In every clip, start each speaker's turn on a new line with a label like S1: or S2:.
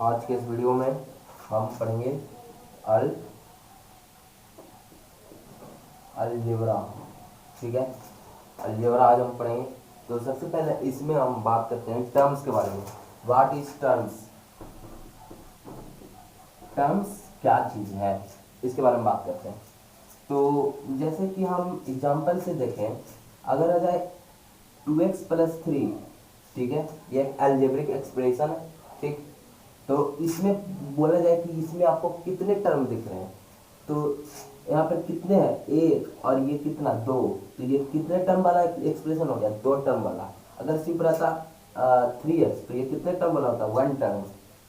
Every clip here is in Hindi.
S1: आज के इस वीडियो में हम पढ़ेंगे अल अलजेब्रा। ठीक है, अलजेब्रा आज हम पढ़ेंगे। तो सबसे पहले इसमें हम बात करते हैं टर्म्स के बारे में। What is terms? टर्म्स क्या चीज़ है, इसके बारे में बात करते हैं। तो जैसे कि हम एग्जांपल से देखें, अगर आ जाए 2x+3, ठीक है, ये एक अलजेब्रिक एक्सप्रेशन है। ठीक, तो इसमें बोला जाए कि इसमें आपको कितने टर्म दिख रहे हैं, तो यहाँ पर कितने हैं, एक, और ये कितना, दो। तो ये कितने टर्म वाला एक्सप्रेशन हो गया, दो टर्म वाला। अगर सिर्फ रहता 3x तो ये कितने टर्म वाला होता, वन टर्म।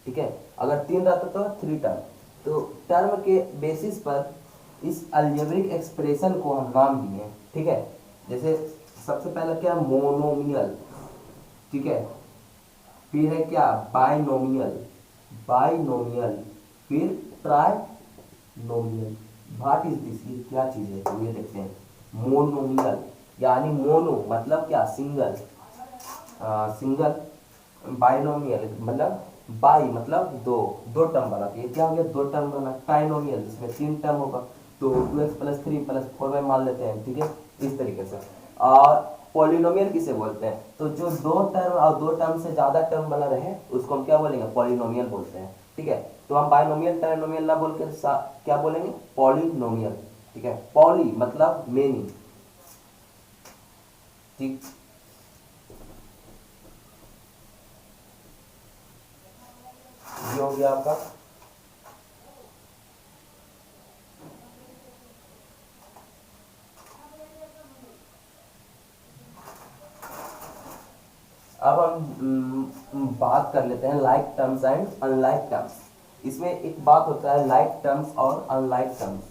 S1: ठीक है, अगर 3 रहता तो 3 टर्म। तो टर्म के बेसिस पर इस अलजेब्रिक एक्सप्रेशन को हम नाम दिए हैं। ठीक है, जैसे सबसे पहले क्या, मोनोमियल। ठीक है, फिर है क्या, बाइनोमियल, बाइनोमियल, फिर ट्राइनोमियल। व्हाट इज दिस, ये क्या चीज है, तो ये देखते हैं। मोनोमियल यानी मोनो मतलब क्या, सिंगल, सिंगल। बाइनोमियल मतलब बाई मतलब दो, दो टर्म वाला। तो ये क्या हो गया, दो टर्म वाला। ट्राइनोमियल जिसमें 3 टर्म होगा, तो 2x+3+4y मान लेते हैं। ठीक है, इस तरीके से। और पॉलिनोमियल किसे बोलते हैं, तो जो दो टर्म और दो टर्म से ज्यादा टर्म वाला रहे उसको हम क्या बोलेंगे, पॉलिनोमियल बोलते हैं। ठीक है, तो हम बाइनोमियल ट्राइनोमियल ना बोल के क्या बोलेंगे, पॉलिनोमियल। ठीक है, पॉली मतलब मेनी। ठीक, ये हो गया आपका। अब हम बात कर लेते हैं like terms and unlike terms. इसमें एक बात होता है लाइक टर्म्स और अनलाइक टर्म्स।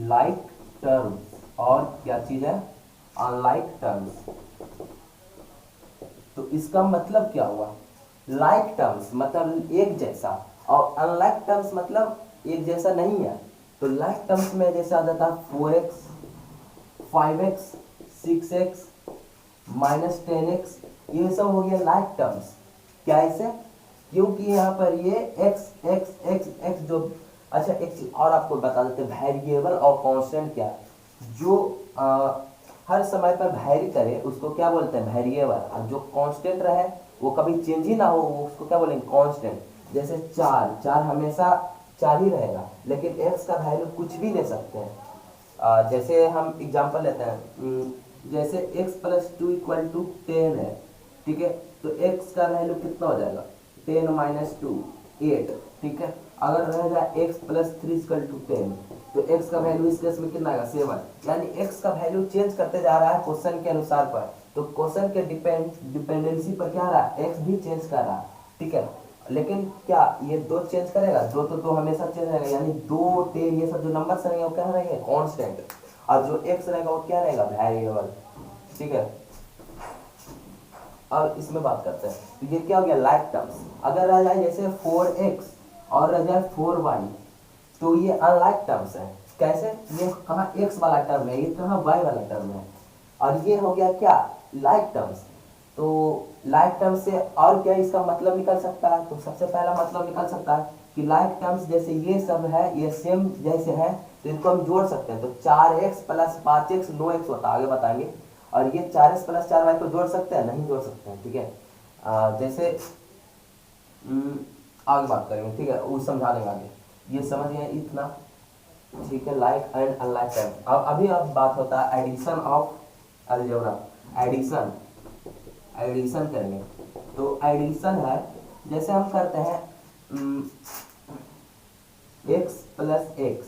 S1: लाइक टर्म्स और क्या चीज है, अनलाइक टर्म्स। तो इसका मतलब क्या हुआ, लाइक टर्म्स मतलब एक जैसा, और अनलाइक टर्म्स मतलब एक जैसा नहीं है। तो लाइक टर्म्स में जैसे आ जाता है 4x, 5x, 6x, -10x, ये सब हो गया लाइक टर्म्स। क्या ऐसे, क्योंकि यहाँ पर ये x x x x जो, अच्छा एक चीज और आपको बता देते हैं, वेरिएबल और कांस्टेंट क्या है। जो हर समय पर वैरी करे उसको क्या बोलते हैं, वेरिएबल। और जो कांस्टेंट रहे वो कभी चेंज ही ना हो, वो उसको क्या बोलेंगे, कांस्टेंट। जैसे चार, चार हमेशा चार ही रहेगा, लेकिन x का वैल्यू कुछ भी ले सकते हैं। जैसे हम एग्जांपल लेते हैं, जैसे x+2 = 10 है। ठीक है, तो x का वैल्यू कितना हो जाएगा, 10 - 2 8। ठीक है, अगर रह जाए x+3 = 10, तो x का वैल्यू इस केस में कितना आएगा, 7। यानी x का वैल्यू चेंज करते जा रहा है क्वेश्चन के अनुसार पर। तो क्वेश्चन के डिपेंडेंसी पर क्या रहा है, x भी चेंज कर रहा है। ठीक है, लेकिन क्या ये दो चेंज करेगा, दो तो दो हमेशा चेंज रहेगा, यानी 2 10 ये सब जो नंबर रहेंगे वो क्या रहेंगे, कांस्टेंट। और जो x रहेगा वो क्या रहेगा, वेरिएबल। ठीक है, अब इसमें बात करते हैं। तो ये क्या हो गया, लाइक टर्म्स। अगर रह जाए जैसे 4x और रह जाए 4y, तो ये अनलाइक टर्म्स है। कैसे, ये कहाँ x वाला टर्म है, ये कहाँ y वाला टर्म है, और ये हो गया क्या, लाइक टर्म्स। तो लाइक टर्म्स से और क्या इसका मतलब निकल सकता है, तो सबसे पहला मतलब निकल सकता है कि लाइक टर्म्स जैसे ये सब है, ये सेम जैसे है, तो इनको हम जोड़ सकते हैं। तो 4x + 5x 9x होता है, आगे बताएंगे। और ये 4x + 4y को जोड़ सकते हैं, नहीं जोड़ सकते हैं। ठीक है, जैसे आगे बात करेंगे। ठीक है, वो समझा देंगे आगे, ये समझ गए इतना। ठीक है, लाइक एंड अनलाइक टर्म्स। अब अभी अब बात होता है addition of algebra. Addition, addition करेंगे। तो एडिशन है, जैसे हम करते हैं x+x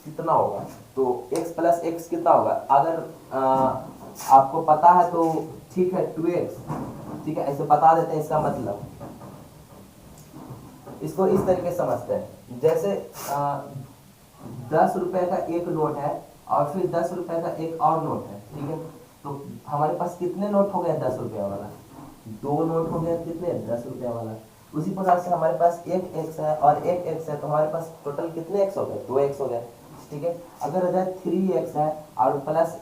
S1: कितना होगा, तो x+x कितना होगा, अगर आपको पता है तो ठीक है 2x। ठीक है, ऐसे बता देते हैं इसका मतलब। इसको इस तरीके से समझते हैं, जैसे 10 रुपए का एक नोट है और फिर 10 रुपए का एक और नोट है। ठीक है, तो हमारे पास कितने नोट हो गए, 10 रुपया वाला, दो नोट हो गए, कितने, 10 रुपया वाला। उसी प्रकार से हमारे पास एक x है और एक x है, तो हमारे पास टोटल कितने x हो गए, 2x हो गए। ठीक है, अगर अगर 3x है और प्लस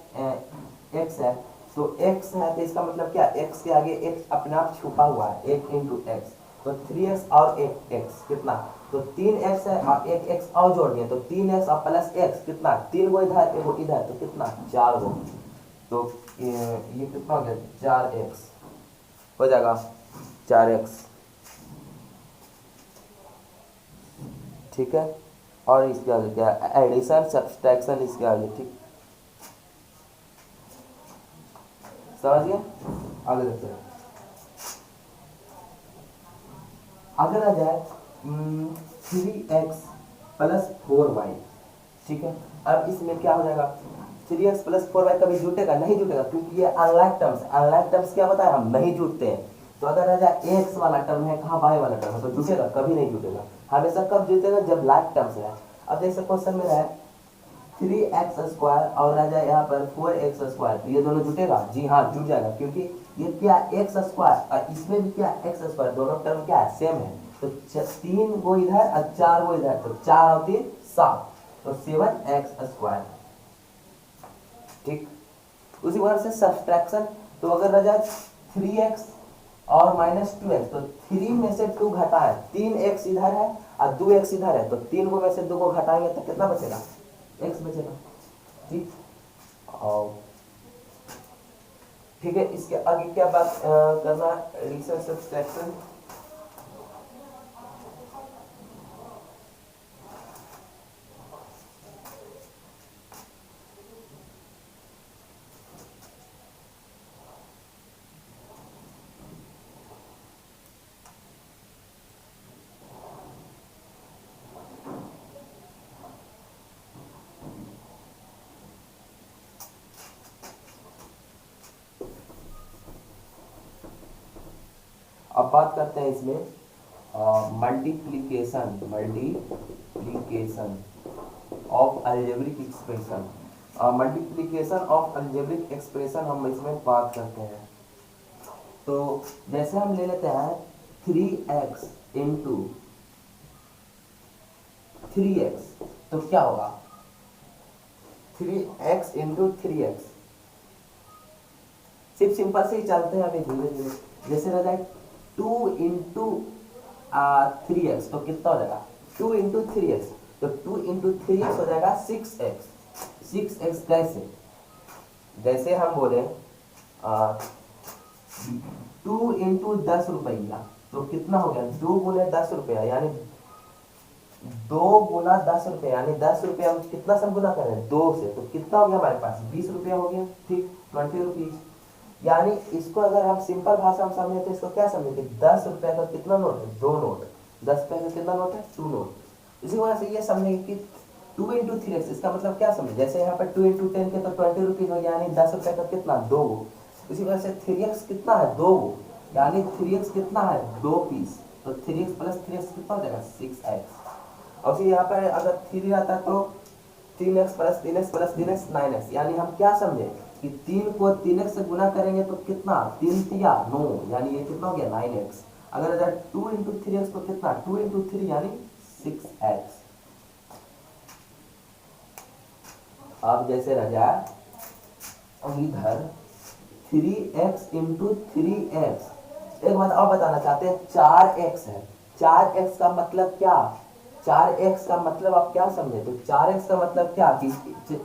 S1: x है, तो x है तो इसका मतलब क्या, x के आगे x अपने आप छुपा हुआ है, 1 × x। तो 3x और एक x कितना, तो 3x है और एक x और जोड़ दिए तो 3x और प्लस x कितना, 3 गो इधर एक इधर तो कितना 4 गो, तो ये कितना हो गया 4x हो जाएगा 4x। ठीक है, और इसके आगे क्या एडिशन सब्सट्रैक्शन इसके आगे, ठीक समझिए। आगे देखते हैं, अगर आ जाए 3x प्लस 4y, ठीक है। अब इसमें क्या हो जाएगा 3x प्लस 4y कभी जुटेगा नहीं जुटेगा, क्योंकि ये अनलाइक टर्म्स, अनलाइक टर्म्स क्या होता है हम नहीं जुटते हैं। तो अगर आ जाए x वाला टर्म है कहाँ y वाला टर्म है तो जुटेगा, कभी नहीं जुटेगा, हमेशा कब जुटेगा जब लाइक टर्म्स है। अब जैसे क्वेश्चन में है 3x स्क्वायर और आ जाए यहाँ पर 4x स्क्वायर, तो ये दोनों जुटेगा, जी हाँ जुट जाएगा, क्योंकि ये क्या x स्क्वायर और इसमें भी क्या x स्क्वायर, दोनों टर्म क्या है सेम है। तो 3 गो इधर और 4 गो इधर, तो 4 और 3 7, तो 7x स्क्वायर, ठीक। उसी प्रकार से सब्सट्रैक्शन, तो अगर रह जाए 3x और -2x, तो 3 में से 2 घटाए, 3x इधर है और 2x इधर है, तो 3 को में से 2 को घटाएंगे तो कितना बचेगा x बचेगा, ठीक। और ठीक है, इसके आगे क्या बात करना, एडिशन सब्सट्रैक्शन। अब बात करते हैं इसमें multiplication of algebraic expression, multiplication of algebraic expression हम इसमें बात करते हैं। तो जैसे हम ले लेते हैं 3x इंटू 3x, तो क्या होगा 3x इंटू 3x, सिर्फ सिंपल से ही चलते हैं अभी धीरे धीरे। जैसे रह जाए 2 इंटू 3x, तो कितना हो जाएगा 2 इंटू 3x, तो 2 इंटू 3x हो जाएगा 6x। 6x कैसे, जैसे हम बोले 2 इंटू 10 रुपया, तो कितना हो गया 2 गुने 10 रुपया, यानी 2 गुना 10 रुपया, यानी 10 रुपया हम कितना सम गुना कर रहे हैं 2 से, तो कितना हो गया हमारे पास 20 रुपया हो गया, ठीक 20 रुपीज। यानी इसको अगर हम सिंपल भाषा में समझे तो इसको क्या समझे कि 10 रुपए का कितना नोट है 2 नोट, 10 रुपए का कितना नोट है 2 नोट। इसी वजह से ये समझेंगे कि 2 इंटू 3x, इसका मतलब क्या समझे, जैसे यहाँ पर 2 इंटू 10 के तो 20 रुपीज हो गया, यानी 10 रुपए का कितना 2 गो। इसी वजह से 3x कितना है 2 गो, यानी 3x कितना है 2 पीस, तो 3x प्लस 3x कितना हो जाएगा 6x। और फिर यहाँ पर अगर 3 रहता तो 3x plus 3x plus 3x 9x, यानी हम क्या समझे कि 3 को 3x से गुना करेंगे तो कितना 3 तिया 9, यानी ये कितना हो गया 9x। अगर 2 इंटू 3x तो कितना 2 इंटू 3 यानी 6x। अब जैसे रह जाए इधर 3x इंटू 3x, एक बात और बताना चाहते हैं 4x है, 4x का मतलब क्या, 4x का मतलब आप क्या समझे, तो 4x का मतलब क्या कि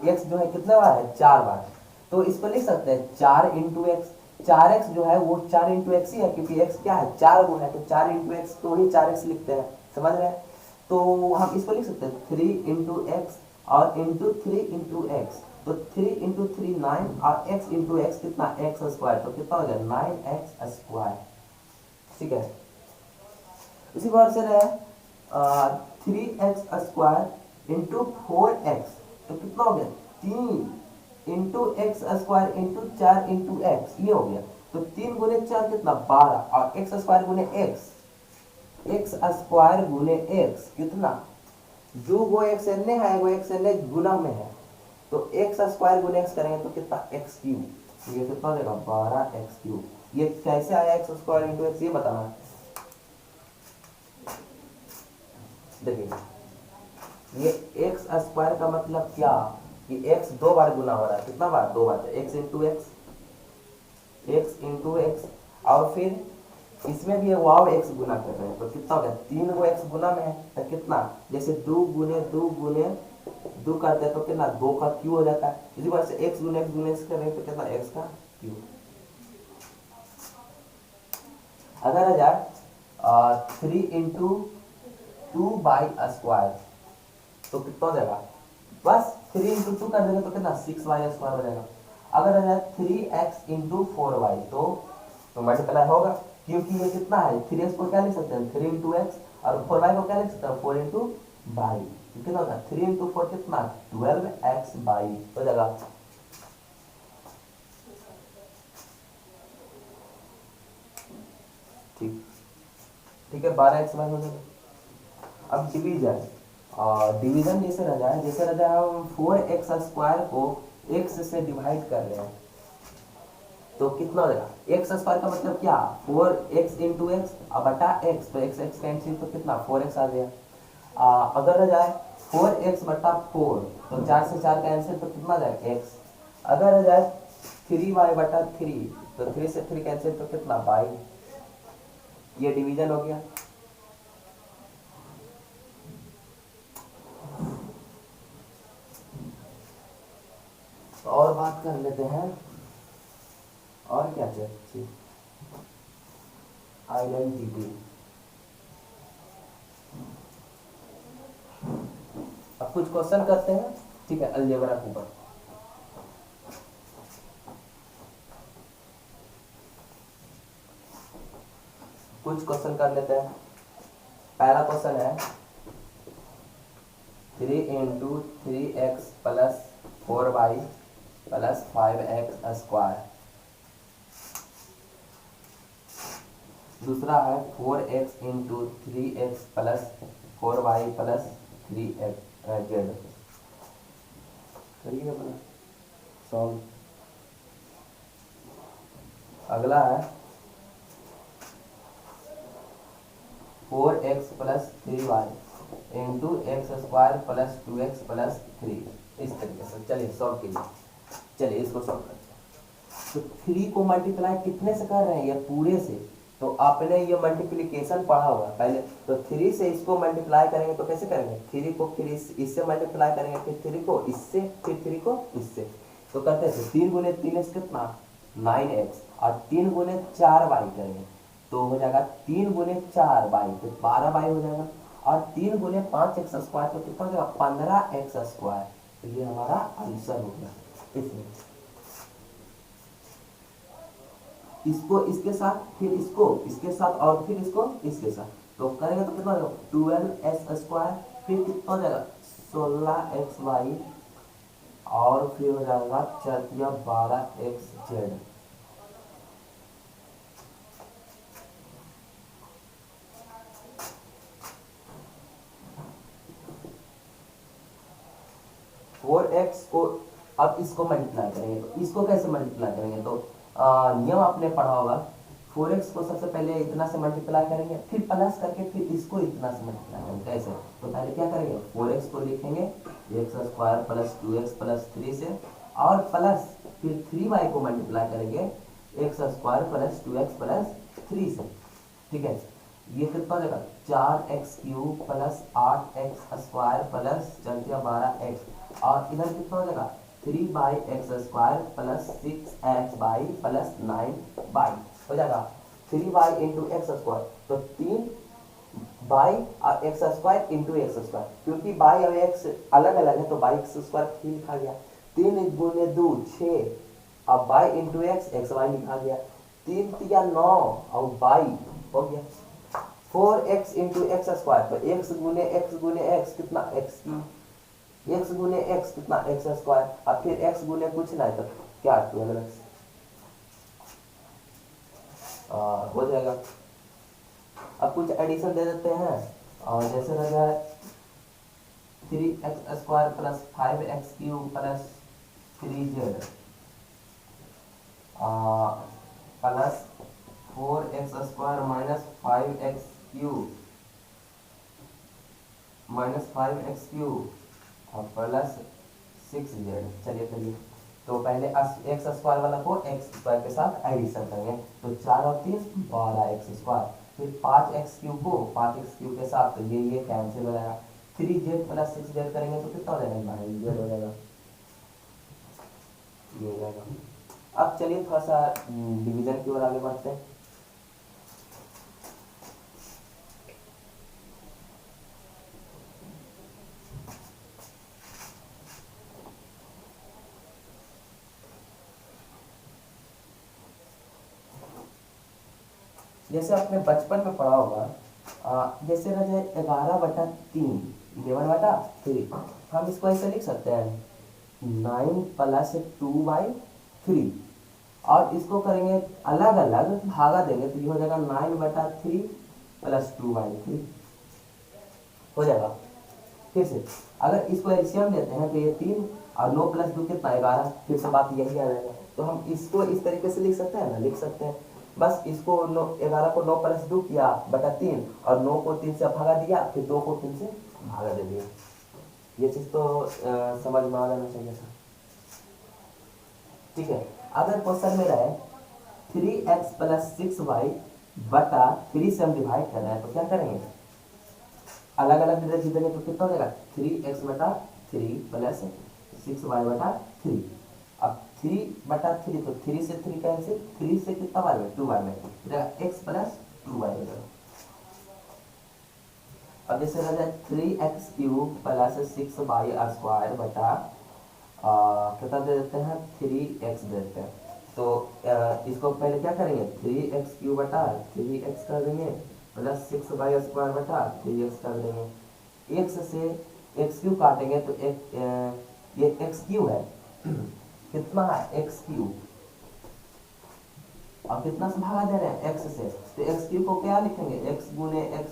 S1: x जो है कितने बार है 4 बार, तो इसको लिख सकते हैं 4 इंटू एक्स। 4x जो है वो 4 इंटू एक्स ही है, क्योंकि x क्या है 4 गुना है, तो 4 इंटू एक्स तो ही 4x लिखते हैं, समझ रहे हैं। तो हम इसको लिख सकते हैं 3 इंटू एक्स और इंटू 3 इंटू एक्स, तो 3 इंटू 3 9 और x इंटू एक्स कितना x स्क्वायर, तो कितना हो गया 9x स्क्वायर, ठीक है। इसी बार से रहे 3x स्क्वायर इंटू 4x, तो कितना हो गया 3 into x square into 4 into x, ये हो गया। तो 3 गुने 4 कितना 12 और एक्स स्क्वायर गुने एक्स, एक्स स्क्वायर गुने एक्स कितना, जो वो एक्स एन है वो एक्स एन गुना में है, तो एक्स स्क्वायर गुने एक्स करेंगे तो कितना एक्स क्यूब, ये कितना हो जाएगा 12x क्यूब। ये कैसे आया एक्स स्क्वायर इंटू एक्स, ये बताना है। देखिए ये एक्स स्क्वायर का मतलब क्या कि x 2 बार गुना हो रहा है, कितना बार 2 बार, x into x, x into x, और फिर इसमें भी वाव एक्स गुना कर रहे हैं तो कितना हो गया, 3 को एक्स गुना में है तो कितना, जैसे 2 गुने 2 करते हैं तो कितना 2 का क्यू हो जाता है, इसी वजह से एक्स गुने एक्स कर रहे हैं तो कितना एक्स का क्यू। अगर आ जाए 3 × 2 बाई स्क्वायर तो कितना हो जाएगा, बस 3 × 2 कर देंगे तो कितना 6y² हो जाएगा। अगर आ जाए 3x × 4y तो मल्टीप्लाई होगा, क्योंकि ये कितना है 3x को क्या लिख सकते हैं 3 × x और 4y को क्या लिख सकते हैं 4 × y, कितना होगा 3 × 4 कितना 12x/, हो जाएगा। ठीक ठीक है 12x/, हो जाएगा। अब डिवीजन, डिवीजन जैसे रह जाए हम 4x² को x से डिवाइड कर रहे हैं तो कितना हो जाएगा, x² का मतलब क्या 4x × x अब बटा x, तो x कैंसिल तो कितना 4x आ गया। अगर रह जाए 4x/4 तो 4 से 4 कैंसिल तो कितना जाएगा x। अगर रह जाए 3y/3 तो 3 से 3 कैंसिल तो कितना y। ये डिवीजन हो गया। तो और बात कर लेते हैं, और क्या चाहिए, आइडेंटिटी। अब कुछ क्वेश्चन करते हैं, ठीक है, अलजेब्रा के ऊपर। कुछ क्वेश्चन कर लेते हैं। पहला क्वेश्चन है 3 × 3x + 4y + 5x²। दूसरा है 4x × 3x + 4y + 3z। करिए अपना सॉल्व। अगला है 4x + 3y × x² + 2x + 3, इस तरीके से। चलिए सॉल्व कीजिए, चलिए इसको सॉल्व करते हैं। तो 3 को मल्टीप्लाई कितने से कर रहे हैं, ये पूरे से, तो आपने ये मल्टीप्लिकेशन पढ़ा होगा पहले, तो 3 से इसको मल्टीप्लाई करेंगे तो कैसे करेंगे, 3 को फिर इससे मल्टीप्लाई करेंगे, फिर 3 को इससे, फिर 3 को इससे, तो करते हैं 3 × 3x कितना 9x और 3 × 4y करेंगे तो हो जाएगा 3 × 4y तो 12y हो जाएगा, और 3 × 5x² तो कितना हो जाएगा 15x²। तो ये हमारा आंसर हो गया। इसमें इसको इसके साथ, फिर इसको इसके साथ, और फिर इसको इसके साथ, तो करेंगे तो कितना हो जाएगा 12x², फिर कितना हो जाएगा 16xy, और फिर हो जाएगा 12xz। फोर एक्स को अब इसको मल्टीप्लाई करेंगे तो इसको कैसे मल्टीप्लाई करेंगे, तो नियम आपने पढ़ा होगा, 4x को सबसे पहले इतना से मल्टीप्लाई करेंगे, फिर प्लस करके फिर इसको इतना से मल्टीप्लाई करेंगे। कैसे, तो पहले क्या करेंगे 4x को लिखेंगे x² + 2x + 3 से, और प्लस फिर 3y को मल्टीप्लाई करेंगे x² + 2x + 3 से। ठीक है, ये कितना हो जाएगा 4x³ + 8x² + 12x, और इधर कितना हो जाएगा 3x² + 6xy + 9y हो जाएगा 3y × x², तो 3y और x² × x², क्योंकि y और x अलग अलग है तो y² ही लिखा गया। 3 × 2 6, अब y × x xy लिखा गया, 3 × 3 9 और y हो गया 4x × x², तो x × x कितना x3, x × x कितना x², और फिर x × कुछ नहीं तो क्या 12x हो जाएगा। अब कुछ एडिशन दे देते हैं, और जैसे रह जाए 3x² + 5x³ + 3z plus 4x² - 5x³ और प्लस 6z। चलिए तो पहले एक्स स्क्वायर वाला को एक्स स्क्वायर के साथ एडिशन करेंगे, तो 4 और 3 12 एक्स स्क्वायर, फिर 5 एक्स क्यूब को 5 एक्स क्यूब के साथ, तो ये कैंसिल हो जाएगा, 3z प्लस 6z करेंगे तो कितना हो जाएगा भाई, ये हो जाएगा, ये हो जाएगा। अब चलिए थोड़ा सा डिवीजन की ओर आगे बढ़ते हैं। जैसे आपने बचपन में पढ़ा होगा, जैसे ना जो 11/3 11/3, हम इसको ऐसे लिख सकते हैं 9 प्लस 2/3, और इसको करेंगे अलग अलग भागा देंगे तो ये हो जाएगा 9/3 प्लस 2/3 हो जाएगा। फिर से अगर इसको एलसीएम लेते हैं तो ये 3 और 9 प्लस 2 कितना 11, फिर से बात यही आ जाएगा। तो हम इसको इस तरीके से लिख सकते हैं ना, लिख सकते हैं बस इसको 11 को 9 प्लस 2 किया बटा 3 और 9 को 3 से भागा दिया, फिर 2 को 3 से भागा दे दिया। ये चीज़ तो समझ में आ जाना चाहिए सर, ठीक है। अगर क्वेश्चन में रहे 3x प्लस 6y बटा 3 से हम डिवाइड कर रहे हैं तो क्या करेंगे, अलग अलग डिजिट जीतेंगे तो कितना हो जाएगा 3x बटा 3 प्लस 6y बटा 3। अब 3/3 तो 3 से 3 कैंसिल, 3 से कितना बार में 2 बार में x प्लस 2y हो जाएगा। अब जैसे हो जाए 3x cube plus 6y square बटा कितना दे देते हैं 3x देते हैं, तो इसको पहले क्या करेंगे 3x क्यूब बटा 3x कर देंगे प्लस 6y स्क्वायर बटा 3x कर देंगे। x से x क्यूब काटेंगे तो ये x क्यूब है कितना है x क्यूब, अब कितना से भागा दे रहे हैं x से, तो x क्यूब को क्या लिखेंगे x गुने x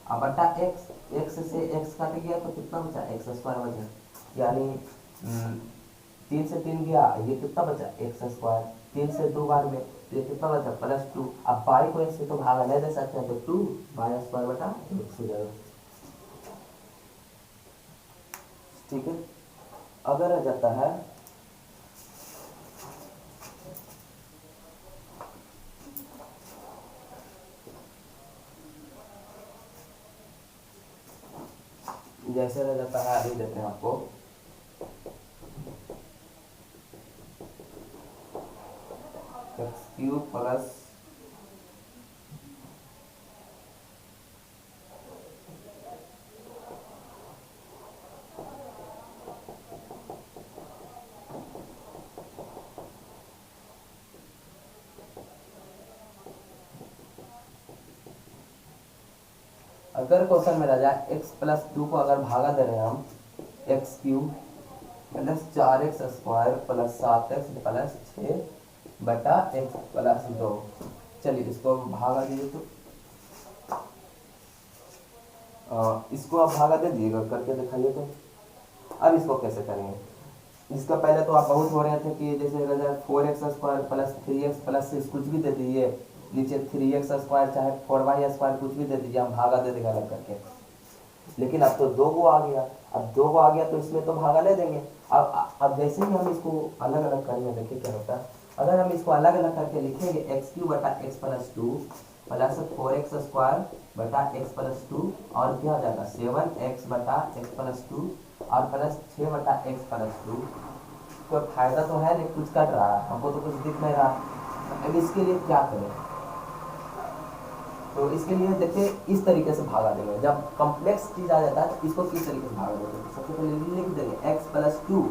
S1: अब बटा x से x कट गया तो कितना बचा x स्क्वायर बचा, यानी 3 से 3 गया, ये कितना बचा x स्क्वायर, 3 से 2 बार में तो ये कितना बचा प्लस 2। अब y को x से तो भागा नहीं दे सकते हैं तो 2y स्क्वायर बटा x हो जाएगा, ठीक है। अगर आ जाता है जैसे रह जाता है, अभी देते हैं आपको एक्स क्यूब प्लस अगर क्वेश्चन में रह जाए x प्लस 2 को अगर भागा दे रहे हैं हम x cube plus 4x square plus 7x plus 6 बटा x प्लस 2, चलिए इसको भागा दीजिए तो इसको आप भागा दे दीजिएगा, करके दिखाइए तो। अब इसको कैसे करेंगे, इसका पहले तो आप बहुत हो रहे थे कि जैसे रह जाए 4x square plus 3x plus 6 कुछ भी दे दीजिए, नीचे 3x स्क्वायर चाहे 4y स्क्वायर कुछ भी दे दीजिए, हम भागा दे देंगे अलग करके। लेकिन अब तो 2 को आ गया, अब 2 को आ गया तो इसमें तो भागा ले देंगे। अब जैसे ही हम इसको अलग अलग करेंगे देखिए क्या होता है। अगर हम इसको अलग अलग करके लिखेंगे एक्स क्यूब बटा x plus 2 plus 4x square बटा एक्स प्लस 2 और क्या हो जाएगा 7x बटा एक्स प्लस 2 और प्लस 6 बटा एक्स प्लस 2। कोई फायदा तो है नहीं, कुछ कट रहा है, हमको तो कुछ दिख नहीं रहा। अब इसके लिए क्या करें, तो इसके लिए देखिए इस तरीके से भागा देंगे। जब कॉम्प्लेक्स चीज आ जाता है तो इसको किस तरीके से भागा देंगे, सबसे पहले लिख देंगे एक्स प्लस 2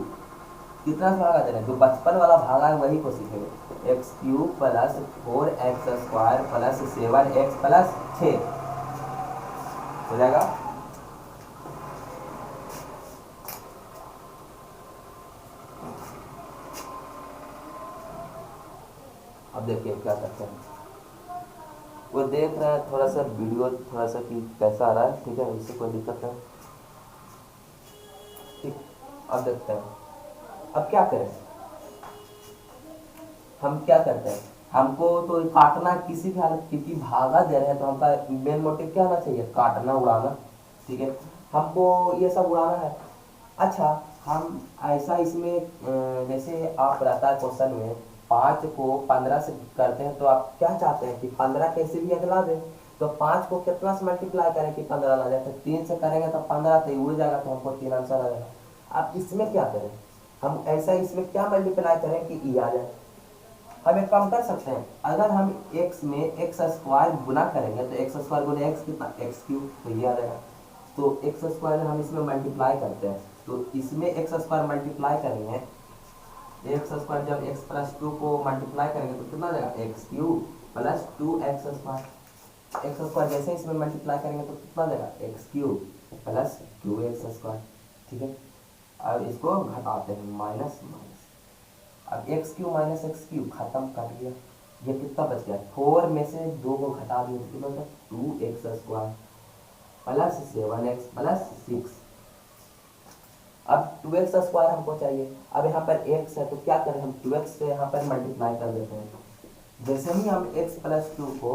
S1: कितना से भागा दे रहे हैं, जो बचपन वाला भागा है वही को सीखेंगे। X cube plus 4x square plus 7x plus 6 हो जाएगा। अब देखिए क्या करते हैं, वो देख रहे हैं थोड़ा सा वीडियो थोड़ा सा कि कैसा आ रहा है, ठीक है, इससे कोई दिक्कत नहीं, ठीक। अब देखते हैं अब क्या करें, हम क्या करते हैं, हमको तो काटना किसी भी हालत, क्योंकि भागा दे रहे हैं तो हमका मेन मोटिव क्या होना चाहिए, काटना उड़ाना, ठीक है, हमको ये सब उड़ाना है। अच्छा हम ऐसा इसमें जैसे आप रहता है क्वेश्चन में 5 को 15 से करते हैं तो आप क्या चाहते हैं कि 15 कैसे भी अगला दें, तो 5 को कितना से मल्टीप्लाई करें कि 15 ला जाए, तो 3 से करेंगे तो 15 तो उड़ जाएगा, तो हमको 3 आंसर आ जाएगा। अब इसमें क्या करें, हम ऐसा इसमें क्या मल्टीप्लाई करें कि ई आ जाए। हम एक काम कर सकते हैं, अगर हम x में एक्स स्क्वायर गुना करेंगे तो एक्स स्क्वायर गुना एक्स कितना, एक्स क्यूब, तो ये आ जाएगा। तो एक्स स्क्वायर हम इसमें मल्टीप्लाई करते हैं, तो इसमें एक्स स्क्वायर मल्टीप्लाई करेंगे, एक्स स्क्वायर जब एक्स प्लस 2 को मल्टीप्लाई करेंगे तो कितना आ जाएगा, x cube plus 2x square. X square जैसे इसमें मल्टीप्लाई करेंगे तो कितना आ जाएगा, x cube plus 2x square. ठीक है, अब इसको घटाते हैं, माइनस माइनस, अब x Q minus x Q खत्म, कट गया। ये कितना बच गया, 4 में से 2 को घटा दिए तो कितना होता है, 2x square plus 7x plus 6। अब 2x स्क्वायर हमको चाहिए, अब यहाँ पर x है तो क्या करें, हम 2x से यहाँ पर मल्टीप्लाई कर देते हैं। जैसे ही हम x प्लस 2 को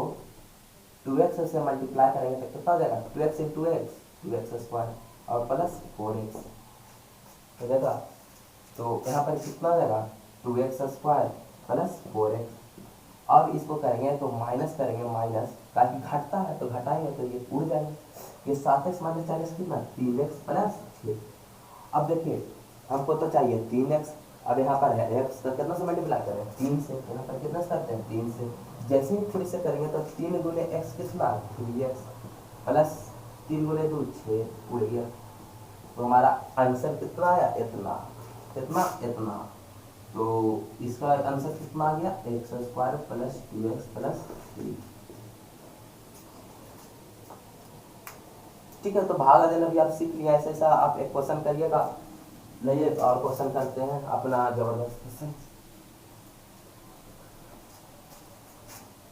S1: 2x से मल्टीप्लाई करेंगे तो कितना हो जाएगा, 2x into x, 2x square और प्लस 4x हो जाएगा। तो यहाँ पर कितना हो जाएगा, 2x स्क्वायर प्लस 4x। अब इसको करेंगे तो माइनस करेंगे, माइनस ताकि घटता है तो घटाएंगे तो ये उड़ जाएगा। ये 7x माइनस 4x कितना, 3x प्लस 6। अब देखिए हमको तो चाहिए 3x, अब यहाँ पर है x तो कितना से मल्टीप्लाई करें, 3 से, यहाँ पर कितना से करते हैं, 3 से। जैसे ही 3 से करेंगे तो 3 गुने x कितना, 3x प्लस 3 गुने 2 6 उड़ गया। तो हमारा आंसर कितना आया, इतना, कितना, इतना। तो इसका आंसर कितना आ गया, x square plus 2x plus 3। ठीक है, तो भाग अध्ययन अभी आप सीख लिया, ऐसा ऐसा आप एक क्वेश्चन करिएगा। नहीं तो और क्वेश्चन करते हैं अपना जबरदस्त क्वेश्चन।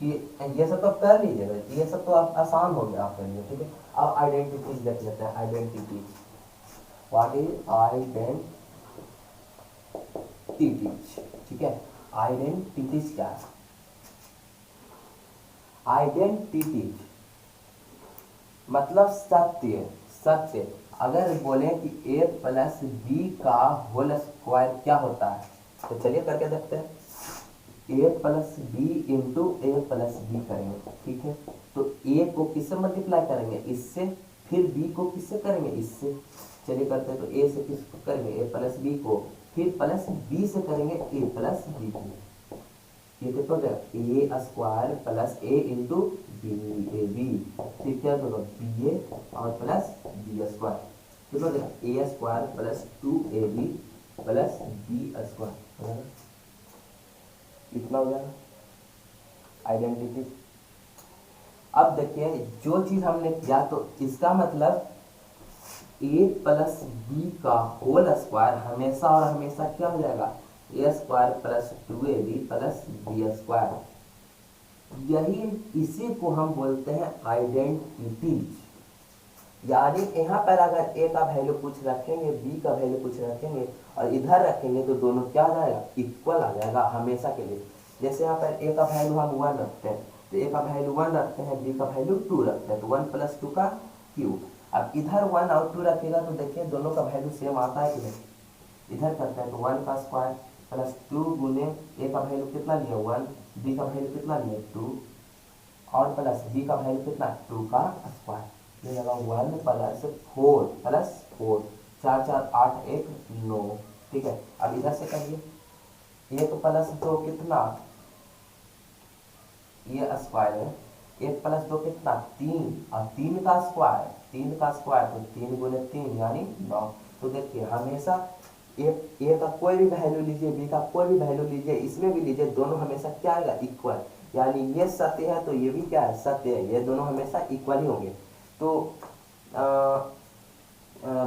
S1: ये सब तो कर लीजिएगा, ये सब तो आप आसान हो गया आपके लिए। ठीक है, अब आइडेंटिटीज देख लेते हैं। Identities, what is identities. ठीक है, आइडेंटिटीज क्या है, आइडेंटिटीज मतलब सत्य, सत्य। अगर बोले कि a प्लस बी का होल स्क्वायर क्या होता है, तो चलिए करके देखते हैं। a plus B into A plus B करेंगे, ठीक है। तो a को किससे मल्टीप्लाई करेंगे, इससे, फिर b को किससे करेंगे, इससे। चलिए करते हैं, तो a से किसको करेंगे, a प्लस बी को, फिर प्लस b से करेंगे a प्लस बी को। ये कितना हो जाएगा, A square plus A into B, A B, फिर क्या होगा, बी ए और प्लस बी स्क्वायर, कितना हो जाएगा, A square plus 2ab plus B square, इतना हो जाएगा आइडेंटिटी। अब देखिए जो चीज हमने किया, तो इसका मतलब a प्लस बी का होल स्क्वायर हमेशा और हमेशा क्या हो जाएगा, A square plus 2ab plus B square. यही, इसी को हम बोलते हैं आइडेंटिटीज। यानी यहाँ पर अगर a का वैल्यू कुछ रखेंगे, b का वैल्यू कुछ रखेंगे और इधर रखेंगे तो दोनों क्या आ जाएगा, इक्वल आ जाएगा हमेशा के लिए। जैसे यहाँ पर a का वैल्यू हम 1 रखते हैं, तो a का वैल्यू 1 रखते हैं, b का वैल्यू 2 रखते हैं, तो 1 प्लस 2 का क्यूब। अब इधर 1 और 2 रखेगा तो देखिए दोनों का वैल्यू सेम आता है कि नहीं। इधर करते हैं तो 1 का स्क्वायर प्लस 2 गुने a का वैल्यू कितना लिया 1, b का वैल्यू कितना लिया 2 और प्लस b का वैल्यू कितना 2 का स्क्वायर। ये लगा 1 प्लस 4 प्लस 4, 4 4 8 1 9। ठीक है, अब इधर से करिए, ये तो प्लस 2 कितना, ये स्क्वायर है, 1 प्लस 2 कितना 3 और 3 का स्क्वायर, 3 का स्क्वायर तो 3 गुने 3 यानी 9। तो देखिए हमेशा ए का कोई भी वैल्यू लीजिए, बी का कोई भी वैल्यू लीजिए, इसमें भी लीजिए, दोनों हमेशा क्या आएगा, इक्वल। यानी ये सत्य है तो ये भी क्या है, सत्य है, ये दोनों हमेशा इक्वल ही होंगे। तो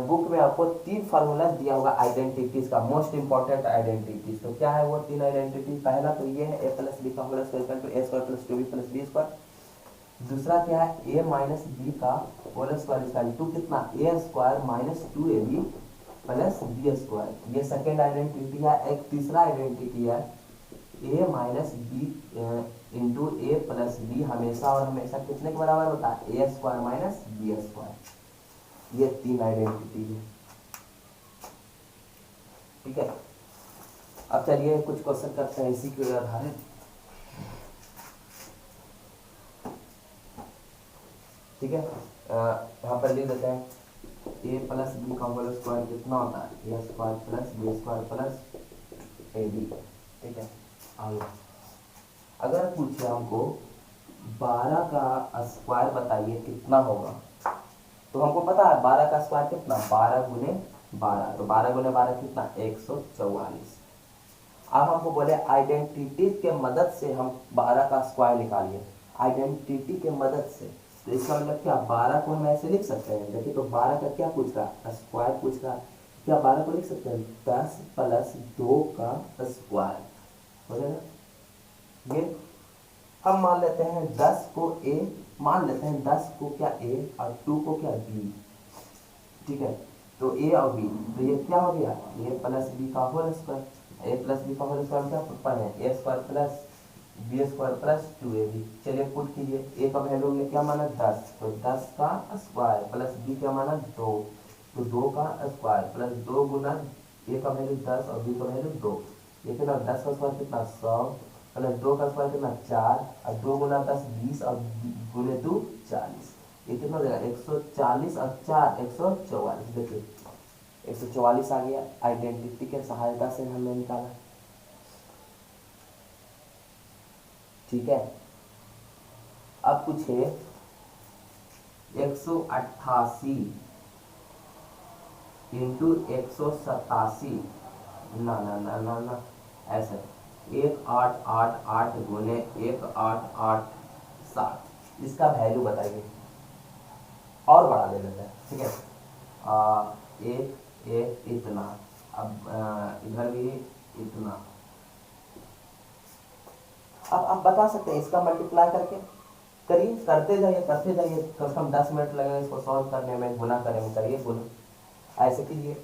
S1: बुक में आपको 3 फार्मूला दिया होगा आइडेंटिटीज का, मोस्ट इंपॉर्टेंट आइडेंटिटीज। तो क्या है वो 3 आइडेंटिटी, पहला तो ये है ए प्लस बी का whole square A square plus 2b plus B square. दूसरा क्या है, ए माइनस बी का होल स्क्वायर इसका टू कितना, A square minus 2ab plus B square. ये सेकेंड आइडेंटिटी है। एक तीसरा आइडेंटिटी है A minus B into A plus B, हमेशा और हमेशा कितने के बराबर होता है, A square minus B square. ये 3 आइडेंटिटी है। ठीक है। अब चलिए कुछ क्वेश्चन करते हैं इसी के आधारित। ठीक है, यहाँ पर लिख देते हैं ए प्लस बी का होल स्क्वायर कितना होता है, A square plus B square plus A B. ठीक है, आगे अगर पूछे हमको 12 का स्क्वायर बताइए कितना होगा, तो हमको पता है 12 का स्क्वायर कितना, 12 गुने 12, तो 12 गुने 12 कितना 144। अब हमको बोले आइडेंटिटी के मदद से हम 12 का स्क्वायर निकालिए, आइडेंटिटी के मदद से। तो इसका मतलब क्या, 12 को हम ऐसे लिख सकते हैं, देखिए तो 12 का क्या पूछ रहा, स्क्वायर पूछ रहा, क्या 12 को लिख सकते हैं 10 प्लस 2 का स्क्वायर हो जाएगा। ये हम मान लेते हैं 10 को ए, मान लेते हैं 10 को क्या ए और 2 को क्या बी। ठीक है, तो ए और बी, तो ये क्या हो गया, ए प्लस बी का whole square, A plus B का होल स्क्वायर क्या पढ़े, A square plus B square plus 2ab। चलिए पुट कीजिए, ए का वैल्यू ये क्या माना 10, तो 10 का स्क्वायर प्लस बी क्या माना 2, तो 2 का स्क्वायर प्लस 2 गुना ए का वैल्यू 10 और बी का वैल्यू 2, ये कितना 10 का स्क्वायर कितना 100 प्लस 2 का स्क्वायर कितना 4 और 2 गुना 10 20 और गुने 2 40, ये कितना हो जाएगा 140 और 4 144। देखिए 144 आ गया, आइडेंटिटी के सहायता से हमने निकाला। ठीक है, अब पूछे 188 इंटू 187, ना ना ना ना ना ऐसे 1888 गुने 1887, इसका वैल्यू बताइए, और बढ़ा दे लेते हैं। ठीक है, एक एक इतना, अब इधर भी इतना। अब आप बता सकते हैं इसका मल्टीप्लाई करके करिए, करते जाइए करते जाइए, कम से कम 10 मिनट लगेगा इसको सॉल्व करने में, गुना करने में, करिए गुना ऐसे कीजिए,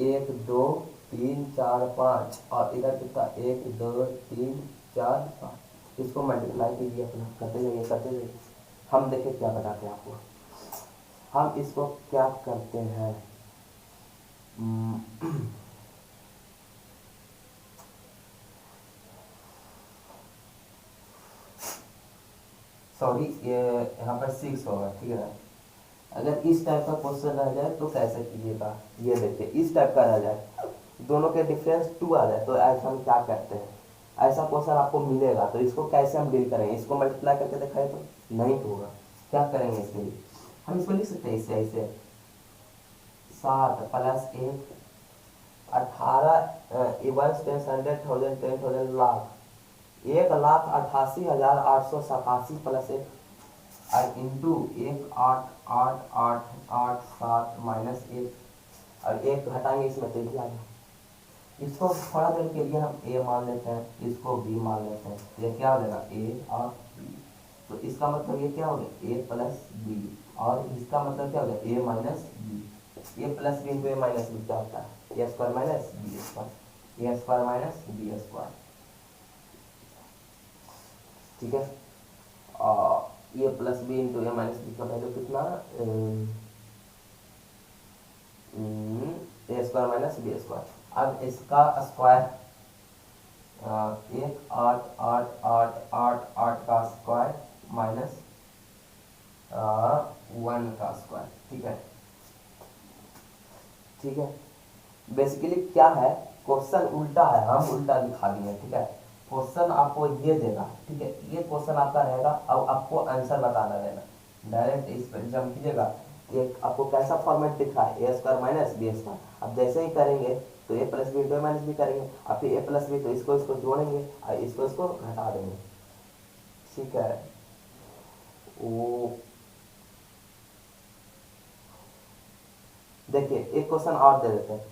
S1: 1 2 3 4 5 और इधर कितना 1 2 3 4 5, इसको मल्टीप्लाई कीजिए अपना, करते जाइए करते जाइए। हम देखिए क्या बताते हैं आपको, हम इसको क्या करते हैं सॉरी, ये यहाँ पर 6 होगा। ठीक है, अगर इस टाइप का क्वेश्चन रह जाए तो कैसे कीजिएगा, ये देखिए इस टाइप का रह जाए, दोनों के डिफरेंस 2 आ जाए, तो ऐसा हम क्या करते हैं, ऐसा क्वेश्चन आपको मिलेगा तो इसको कैसे हम डील करेंगे, इसको मल्टीप्लाई करके दिखाए तो नहीं होगा, क्या करेंगे इसके लिए, हम इसको लिख सकते हैं इससे ऐसे 7 प्लस 1 18 इवंस 10 100,000 10,000 लाख 1,88,887 प्लस 1 और इंटू 1,8,8,8,8,7 माइनस 1 और 1 घटाएंगे इसमें तो ये आ गया। इसको थोड़ा देर के लिए हम ए मान लेते हैं, इसको बी मान लेते हैं, ये क्या हो जाएगा ए और बी, तो इसका मतलब ये क्या हो गया ए प्लस बी, और इसका मतलब क्या हो गया ए माइनस बी, ए प्लस बी इंटू ए माइनस बी क्या होता है A square minus B square, A square minus B square. ठीक है, और ए प्लस बी इंटू ए माइनस बी का वैल्यू कितना, A square minus B square. अब इसका स्क्वायर 1,8,8,8,8 का स्क्वायर माइनस 1 का स्क्वायर। ठीक है, ठीक है, बेसिकली क्या है, क्वेश्चन उल्टा है, हम उल्टा दिखा दिए। ठीक है, क्वेश्चन आपको ये देगा, ठीक है, ये क्वेश्चन आपका रहेगा, अब आपको आंसर बताना रहेगा, डायरेक्ट इस पर जम कीजिएगा। एक आपको कैसा फॉर्मेट दिख रहा है A square minus B square, अब जैसे ही करेंगे तो A plus B into minus B करेंगे, अब फिर ए प्लस बी तो इसको जोड़ेंगे और इसको घटा देंगे। ठीक है, वो देखिए एक क्वेश्चन और दे देते हैं,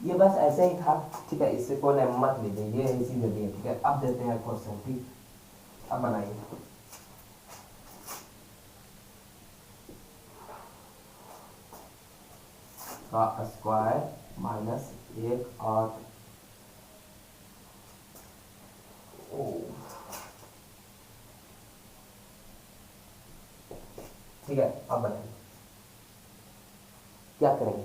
S1: ये बस ऐसे ही था। ठीक है, इससे कोई मत लीजिए, ये इसी दे दिए। ठीक है, अब देते हैं क्वेश्चन। ठीक, अब बनाइए का स्क्वायर माइनस 1 और ठीक है, अब बनाइए क्या करेंगे,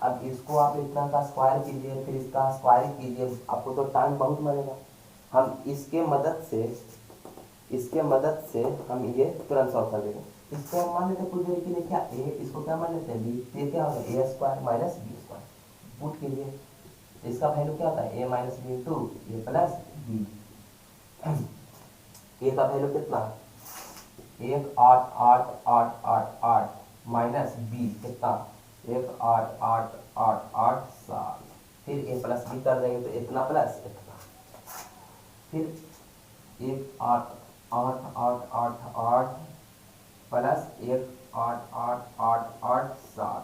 S1: अब इसको आप इतना का स्क्वायर कीजिए, फिर इसका स्क्वायर कीजिए, आपको तो टाइम बहुत लगेगा। हम इसके मदद से हम ये तुरंत सॉल्व कर देंगे। इसको हम मान लेते हैं कुछ देर के लिए क्या ए, इसको क्या मान लेते हैं बी, तो ये क्या होगा A square minus B square, put कीजिए, इसका वैल्यू क्या होता है A minus B into A plus B. A का वैल्यू कितना, 1 8 8 8 8 माइनस बी कितना 1 8 8 8 8 7, फिर ए प्लस बी कर देंगे तो इतना प्लस इतना, फिर 1 8 8 8 8 प्लस 1 8 8 8 8 7,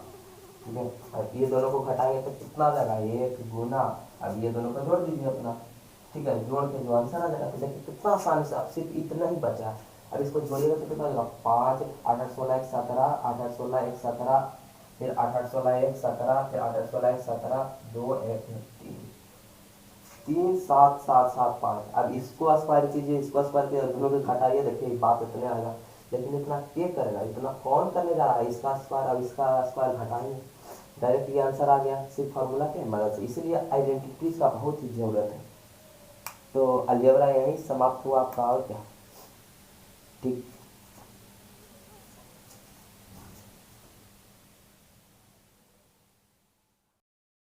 S1: ठीक है। और ये दोनों को घटाएंगे तो कितना आ जाएगा 1 गुना, अब ये दोनों को जोड़ दीजिए अपना, ठीक है, जोड़ के जो आंसर आ जाएगा। तो देखिए कितना आसान से, अब सिर्फ इतना ही बचा। अब इसको जोड़िएगा तो कितना होगा 5 8 8 16 1 17 8 8 16 1 17, फिर 8 8 16 1 17, फिर 8 8 16 1 17 2 1 3 3 7 7 7 5। अब इसको स्क्वायर कीजिए, इसको स्क्वायर कीजिए, दोनों को घटाइए, देखिए बात इतने आएगा। लेकिन इतना के करेगा, इतना कौन करने जा रहा है, इसका स्क्वायर, अब इसका स्क्वायर घटाइए, डायरेक्ट ये आंसर आ गया सिर्फ फार्मूला के मदद से। इसलिए आइडेंटिटीज का बहुत ही जरूरत है। तो अलजेब्रा यहीं समाप्त हुआ आपका, और क्या, ठीक।